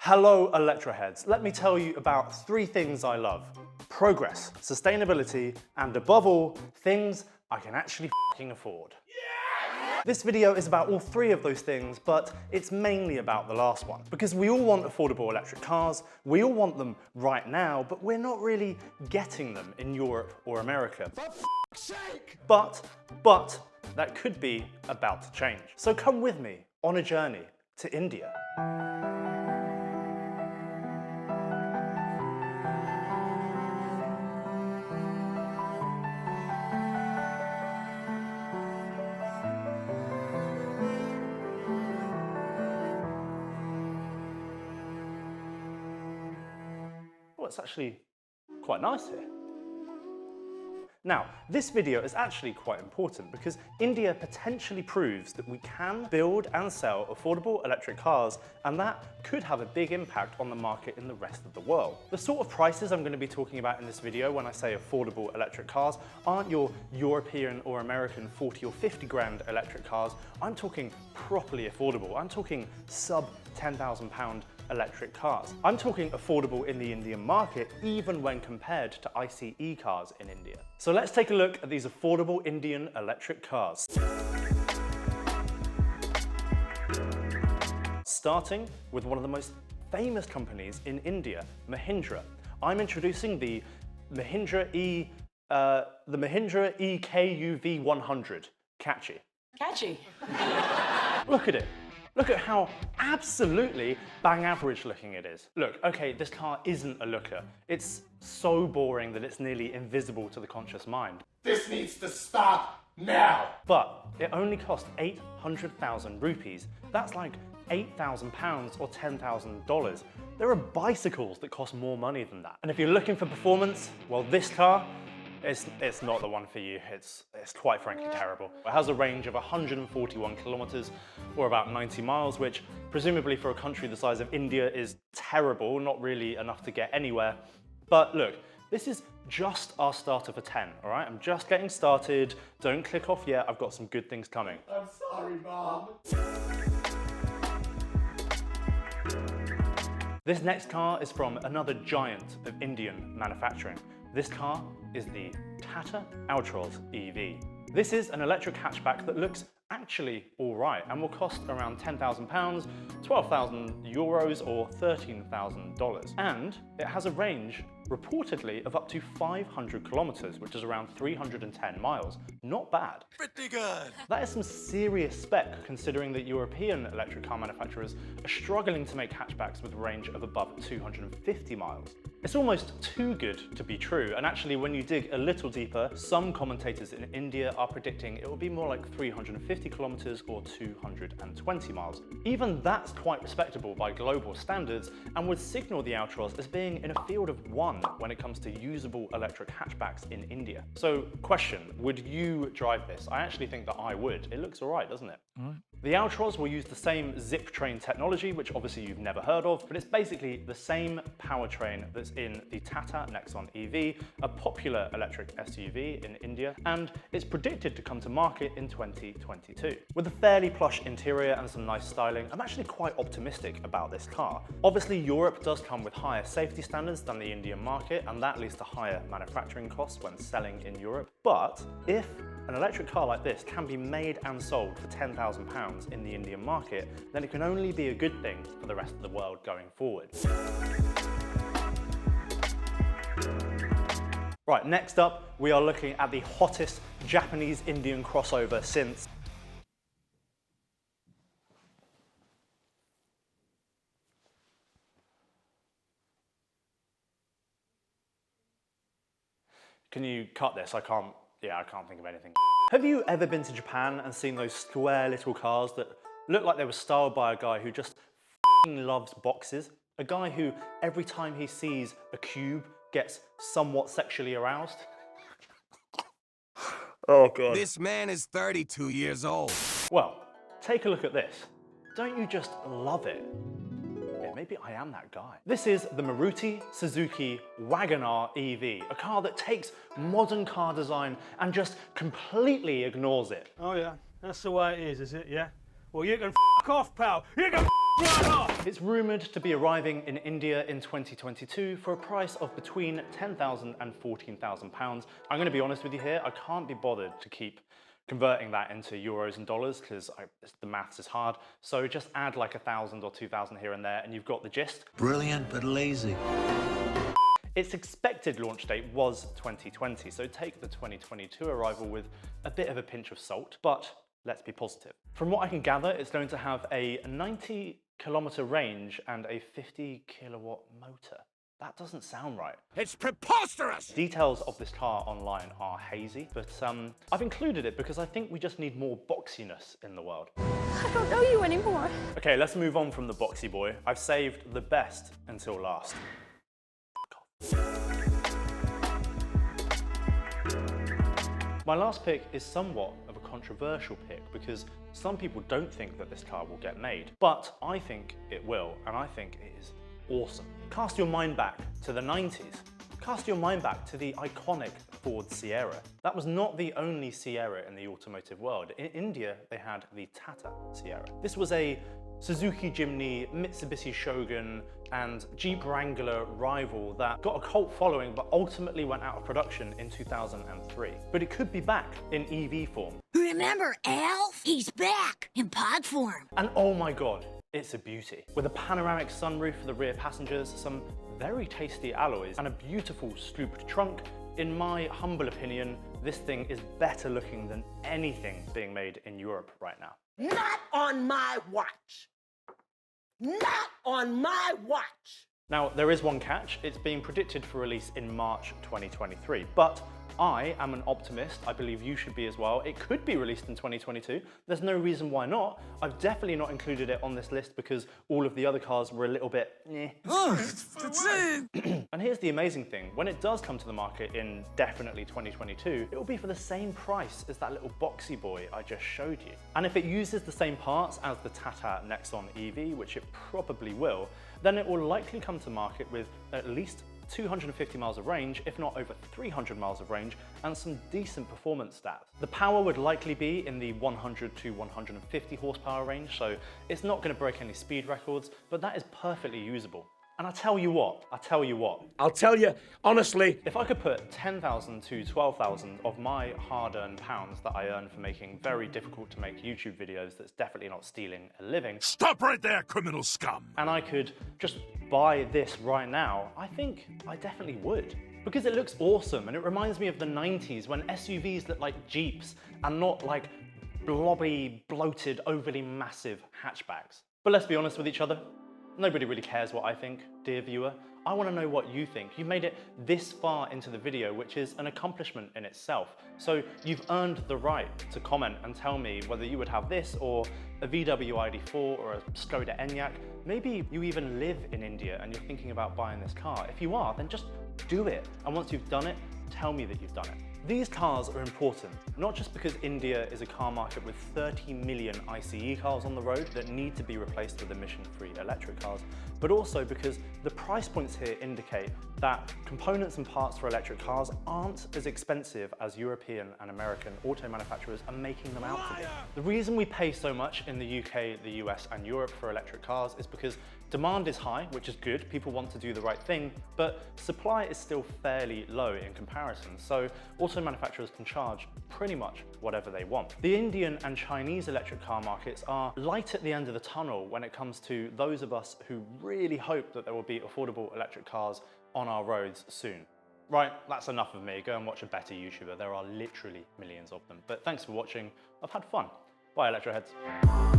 Hello, Electroheads. Let me tell you about 3 things I love. Progress, sustainability, and above all, things I can actually f***ing afford. Yeah! This video is about all 3 of those things, but it's mainly about the last one. Because we all want affordable electric cars, we all want them right now, but we're not really getting them in Europe or America. For f***'s sake! But, that could be about to change. So come with me on a journey to India. Well, it's actually quite nice here. Now, this video is actually quite important because India potentially proves that we can build and sell affordable electric cars, and that could have a big impact on the market in the rest of the world. The sort of prices I'm going to be talking about in this video when I say affordable electric cars aren't your European or American 40 or 50 grand electric cars. I'm talking properly affordable. I'm talking sub £10,000 electric cars. I'm talking affordable in the Indian market, even when compared to ICE cars in India. So let's take a look at these affordable Indian electric cars. Starting with one of the most famous companies in India, Mahindra. I'm introducing the Mahindra EKUV 100. Catchy. Catchy. Look at it. Look at how absolutely bang average looking it is. Look, okay, this car isn't a looker. It's so boring that it's nearly invisible to the conscious mind. This needs to stop now! But it only cost 800,000 rupees. That's like £8,000 or $10,000. There are bicycles that cost more money than that. And if you're looking for performance, well, this car, it's not the one for you. It's quite frankly terrible. It has a range of 141 kilometers or about 90 miles, which presumably for a country the size of India is terrible, not really enough to get anywhere. But look, this is just our starter for 10, all right? I'm just getting started. Don't click off yet. I've got some good things coming. I'm sorry, Mom. This next car is from another giant of Indian manufacturing. This car is the Tata Altroz EV. This is an electric hatchback that looks actually all right and will cost around £10,000, 12,000 euros or $13,000. And it has a range reportedly of up to 500 kilometers, which is around 310 miles. Not bad. Pretty good. That is some serious spec considering that European electric car manufacturers are struggling to make hatchbacks with a range of above 250 miles. It's almost too good to be true, and actually when you dig a little deeper, some commentators in India are predicting it will be more like 350 kilometers or 220 miles. Even that's quite respectable by global standards and would signal the Altroz as being in a field of one when it comes to usable electric hatchbacks in India. So question, would you drive this? I actually think that I would. It looks all right, doesn't it? The Altroz will use the same zip train technology, which obviously you've never heard of, but it's basically the same powertrain that's in the Tata Nexon EV, a popular electric SUV in India, and it's predicted to come to market in 2022. With a fairly plush interior and some nice styling, I'm actually quite optimistic about this car. Obviously, Europe does come with higher safety standards than the Indian market, and that leads to higher manufacturing costs when selling in Europe. But if an electric car like this can be made and sold for £10,000 in the Indian market, then it can only be a good thing for the rest of the world going forward. Right, next up, we are looking at the hottest Japanese-Indian crossover since. Can you cut this? I can't think of anything. Have you ever been to Japan and seen those square little cars that look like they were styled by a guy who just f***ing loves boxes? A guy who, every time he sees a cube, gets somewhat sexually aroused? Oh God. This man is 32 years old. Well, take a look at this. Don't you just love it? Yeah, maybe I am that guy. This is the Maruti Suzuki Wagon-R EV, a car that takes modern car design and just completely ignores it. Oh yeah, that's the way it is it? Yeah? Well, you can f*** off, pal. You can f*** right off. It's rumoured to be arriving in India in 2022 for a price of between £10,000 and £14,000. I'm going to be honest with you here, I can't be bothered to keep converting that into euros and dollars because the maths is hard. So just add like 1,000 or 2,000 here and there and you've got the gist. Brilliant but lazy. Its expected launch date was 2020, so take the 2022 arrival with a bit of a pinch of salt, but let's be positive. From what I can gather, it's going to have a 90-kilometer range and a 50-kilowatt motor. That doesn't sound right. It's preposterous! Details of this car online are hazy, but I've included it because I think we just need more boxiness in the world. I don't know you anymore. Okay, let's move on from the boxy boy. I've saved the best until last. My last pick is somewhat of a controversial pick because some people don't think that this car will get made, but I think it will, and I think it is awesome. Cast your mind back to the 90s. Cast your mind back to the iconic Ford Sierra. That was not the only Sierra in the automotive world. In India, they had the Tata Sierra. This was a Suzuki Jimny, Mitsubishi Shogun, and Jeep Wrangler rival that got a cult following but ultimately went out of production in 2003. But it could be back in EV form. Remember Alf? He's back in pod form. And oh my god, it's a beauty. With a panoramic sunroof for the rear passengers, some very tasty alloys, and a beautiful scooped trunk, in my humble opinion, this thing is better looking than anything being made in Europe right now. Not on my watch. Not on my watch. Now, there is one catch. It's being predicted for release in March 2023, but I am an optimist. I believe you should be as well. It could be released in 2022. There's no reason why not. I've definitely not included it on this list because all of the other cars were a little bit eh. And here's the amazing thing. When it does come to the market in definitely 2022, it will be for the same price as that little boxy boy I just showed you. And if it uses the same parts as the Tata Nexon EV, which it probably will, then it will likely come to market with at least 250 miles of range, if not over 300 miles of range, and some decent performance stats. The power would likely be in the 100 to 150 horsepower range, so it's not going to break any speed records, but that is perfectly usable. And I'll tell you what, I'll tell you, honestly, if I could put 10,000 to 12,000 of my hard-earned pounds that I earn for making very difficult to make YouTube videos that's definitely not stealing a living. Stop right there, criminal scum! And I could just buy this right now, I think I definitely would. Because it looks awesome and it reminds me of the 90s when SUVs looked like Jeeps and not like blobby, bloated, overly massive hatchbacks. But let's be honest with each other. Nobody really cares what I think, dear viewer. I want to know what you think. You made it this far into the video, which is an accomplishment in itself. So you've earned the right to comment and tell me whether you would have this or a VW ID4 or a Skoda Enyaq. Maybe you even live in India and you're thinking about buying this car. If you are, then just do it. And once you've done it, tell me that you've done it. These cars are important, not just because India is a car market with 30 million ICE cars on the road that need to be replaced with emission-free electric cars, but also because the price points here indicate that components and parts for electric cars aren't as expensive as European and American auto manufacturers are making them out to be. The reason we pay so much in the UK, the US and Europe for electric cars is because demand is high, which is good, people want to do the right thing, but supply is still fairly low in comparison, so auto manufacturers can charge pretty much whatever they want. The Indian and Chinese electric car markets are light at the end of the tunnel when it comes to those of us who really hope that there will be affordable electric cars on our roads soon. Right, that's enough of me. Go and watch a better YouTuber. There are literally millions of them. But thanks for watching. I've had fun. Bye, Electroheads.